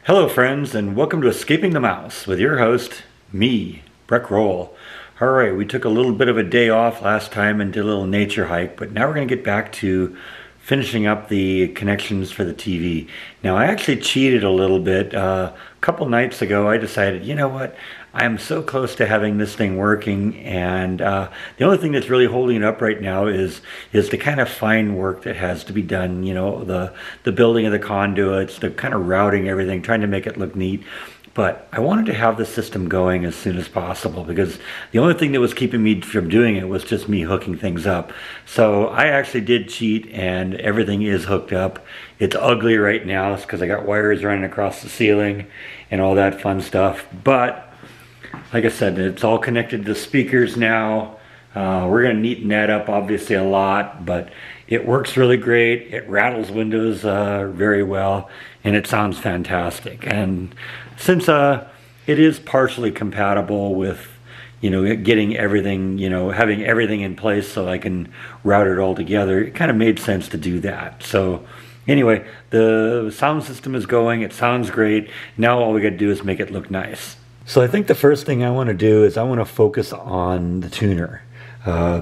Hello friends, and welcome to Escaping the Mouse with your host, me, Breck Roll. Alright, we took a little bit of a day off last time and did a little nature hike, but now we're going to get back to finishing up the connections for the TV. Now I actually cheated a little bit. A couple nights ago I decided, you know what, I am so close to having this thing working, and the only thing that's really holding it up right now is the kind of fine work that has to be done, you know, the building of the conduits, the kind of routing everything, trying to make it look neat. But I wanted to have the system going as soon as possible because the only thing that was keeping me from doing it was just me hooking things up. So I actually did cheat and everything is hooked up. It's ugly right now because I got wires running across the ceiling and all that fun stuff. But like I said, it's all connected to speakers now. We're going to neaten that up obviously a lot, but it works really great. It rattles windows very well, and it sounds fantastic. And since it is partially compatible with, you know, getting everything, you know, having everything in place so I can route it all together, it kind of made sense to do that. So anyway, the sound system is going. It sounds great. Now all we got to do is make it look nice. So I think the first thing I want to do is I want to focus on the tuner.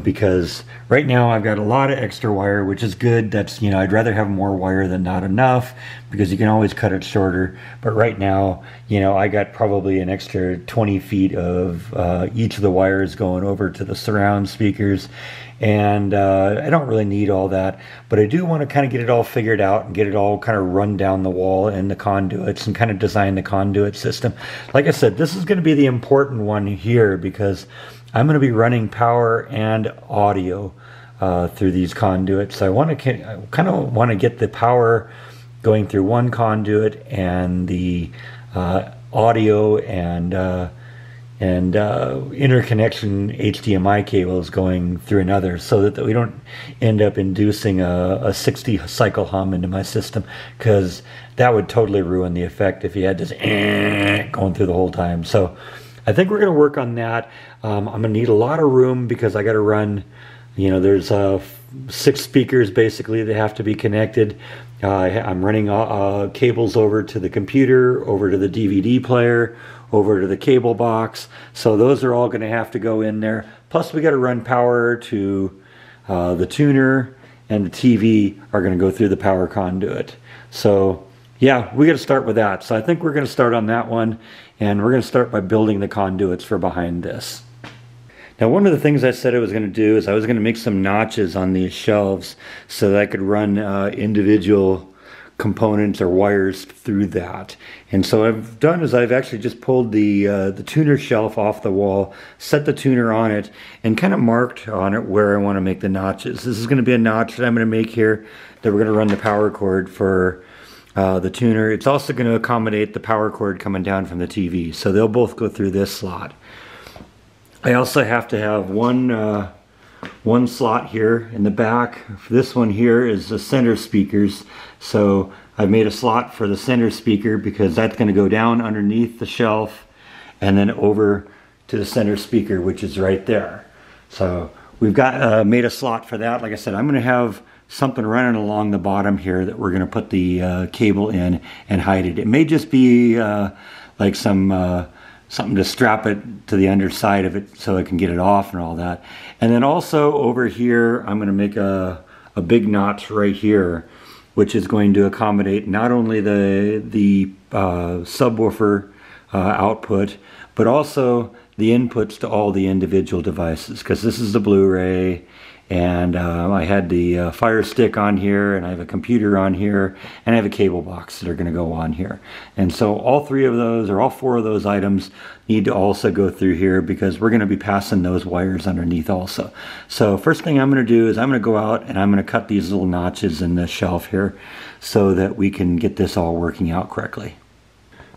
Because right now I've got a lot of extra wire, which is good. That's, you know, I'd rather have more wire than not enough because you can always cut it shorter. But right now, you know, I got probably an extra 20 feet of each of the wires going over to the surround speakers. And I don't really need all that, but I do want to kind of get it all figured out and get it all kind of run down the wall and the conduits and kind of design the conduit system. Like I said, this is going to be the important one here because I'm going to be running power and audio through these conduits. So I kind of want to get the power going through one conduit and the audio and interconnection HDMI cables going through another, so that we don't end up inducing a 60 cycle hum into my system, because that would totally ruin the effect if you had this going through the whole time. So I think we're going to work on that. I'm going to need a lot of room because I got to run, you know, there's 6 speakers basically that have to be connected. I'm running cables over to the computer, over to the DVD player, over to the cable box. So those are all going to have to go in there. Plus we got to run power to the tuner, and the TV are going to go through the power conduit. So yeah, we got to start with that. So I think we're going to start on that one, and we're going to start by building the conduits for behind this. Now, one of the things I said I was going to do is I was going to make some notches on these shelves so that I could run individual components or wires through that. And so what I've done is I've actually just pulled the tuner shelf off the wall, set the tuner on it, and kind of marked on it where I want to make the notches. This is going to be a notch that I'm going to make here that we're going to run the power cord for the tuner. It's also going to accommodate the power cord coming down from the TV. So they'll both go through this slot. I also have to have one slot here in the back. This one here is the center speakers. So I've made a slot for the center speaker because that's going to go down underneath the shelf and then over to the center speaker, which is right there. So we've got made a slot for that. Like I said, I'm going to have something running along the bottom here that we're going to put the cable in and hide it. It may just be like something to strap it to the underside of it so I can get it off and all that. And then also over here, I'm going to make a big notch right here, which is going to accommodate not only the subwoofer output, but also the inputs to all the individual devices, because this is the Blu-ray, and I had the Fire Stick on here, and I have a computer on here, and I have a cable box that are going to go on here. And so all 3 of those, or all 4 of those items need to also go through here because we're going to be passing those wires underneath also. So first thing I'm going to do is I'm going to go out and I'm going to cut these little notches in the shelf here so that we can get this all working out correctly.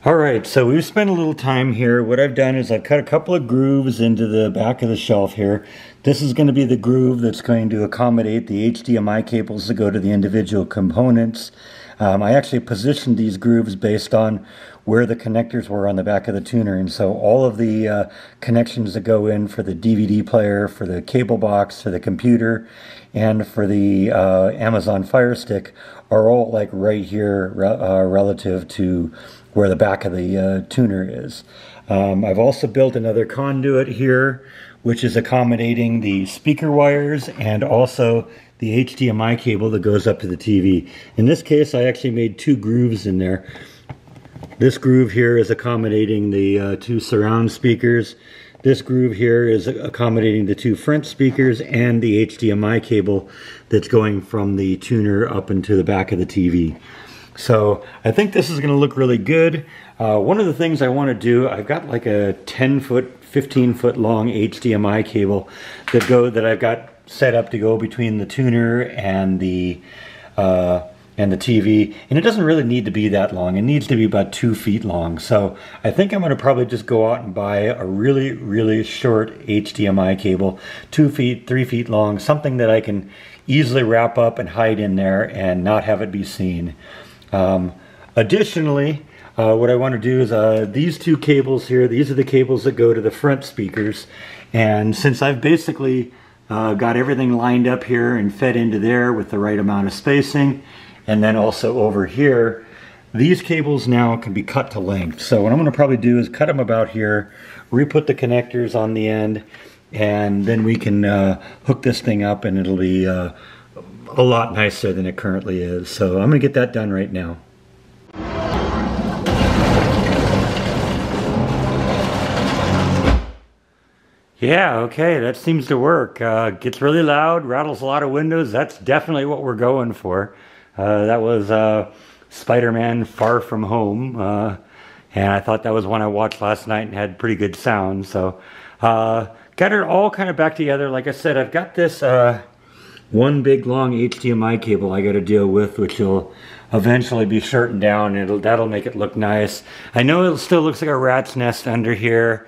Alright, so we've spent a little time here. What I've done is I've cut a couple of grooves into the back of the shelf here. This is going to be the groove that's going to accommodate the HDMI cables that go to the individual components. I actually positioned these grooves based on where the connectors were on the back of the tuner, and so all of the connections that go in for the DVD player, for the cable box, for the computer, and for the Amazon Fire Stick are all like right here relative to where the back of the tuner is. I've also built another conduit here, which is accommodating the speaker wires and also the HDMI cable that goes up to the TV. In this case, I actually made two grooves in there. This groove here is accommodating the two surround speakers. This groove here is accommodating the two front speakers and the HDMI cable that's going from the tuner up into the back of the TV. So I think this is going to look really good. One of the things I want to do, I've got like a 10-foot, 15-foot long HDMI cable that I've got set up to go between the tuner and the TV, and it doesn't really need to be that long. It needs to be about 2 feet long. So I think I'm going to probably just go out and buy a really, really short HDMI cable, 2 feet, 3 feet long, something that I can easily wrap up and hide in there and not have it be seen. Additionally, what I want to do is these two cables here, these are the cables that go to the front speakers, and since I've basically got everything lined up here and fed into there with the right amount of spacing, and then also over here, these cables now can be cut to length. So what I'm going to probably do is cut them about here, re-put the connectors on the end, and then we can hook this thing up and it'll be a lot nicer than it currently is. So I'm going to get that done right now. Yeah, okay, that seems to work. Gets really loud, rattles a lot of windows. That's definitely what we're going for. That was Spider-Man Far From Home, and I thought that was one I watched last night and had pretty good sound. So got it all kind of back together. Like I said, I've got this one big long HDMI cable I got to deal with, which will eventually be shortened down. That'll make it look nice. I know it still looks like a rat's nest under here,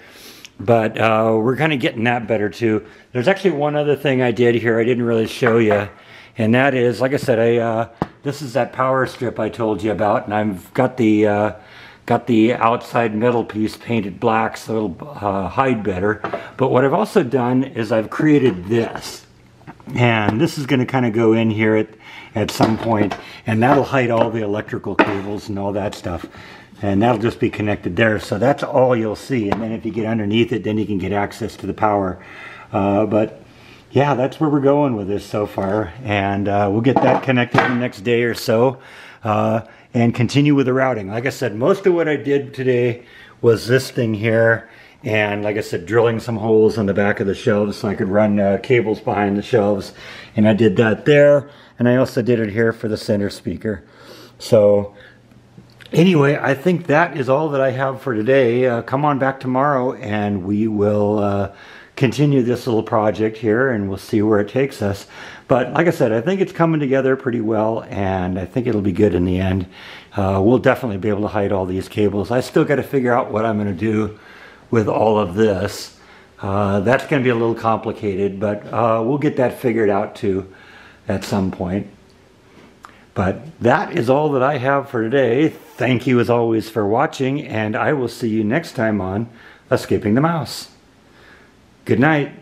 but we're kind of getting that better too. There's actually one other thing I did here I didn't really show you, and that is, like I said, this is that power strip I told you about, and I've got the outside metal piece painted black so it'll hide better. But what I've also done is I've created this, and this is going to kind of go in here at some point, and that'll hide all the electrical cables and all that stuff. And that'll just be connected there. So that's all you'll see. And then if you get underneath it, then you can get access to the power. But yeah, that's where we're going with this so far. And we'll get that connected in the next day or so and continue with the routing. Like I said, most of what I did today was this thing here. And like I said, drilling some holes on the back of the shelves so I could run cables behind the shelves. And I did that there. And I also did it here for the center speaker. So anyway, I think that is all that I have for today. Come on back tomorrow and we will continue this little project here and we'll see where it takes us. But like I said, I think it's coming together pretty well and I think it'll be good in the end. We'll definitely be able to hide all these cables. I still got to figure out what I'm going to do with all of this. That's going to be a little complicated, but we'll get that figured out too at some point. But that is all that I have for today. Thank you as always for watching, and I will see you next time on Escaping the Mouse. Good night.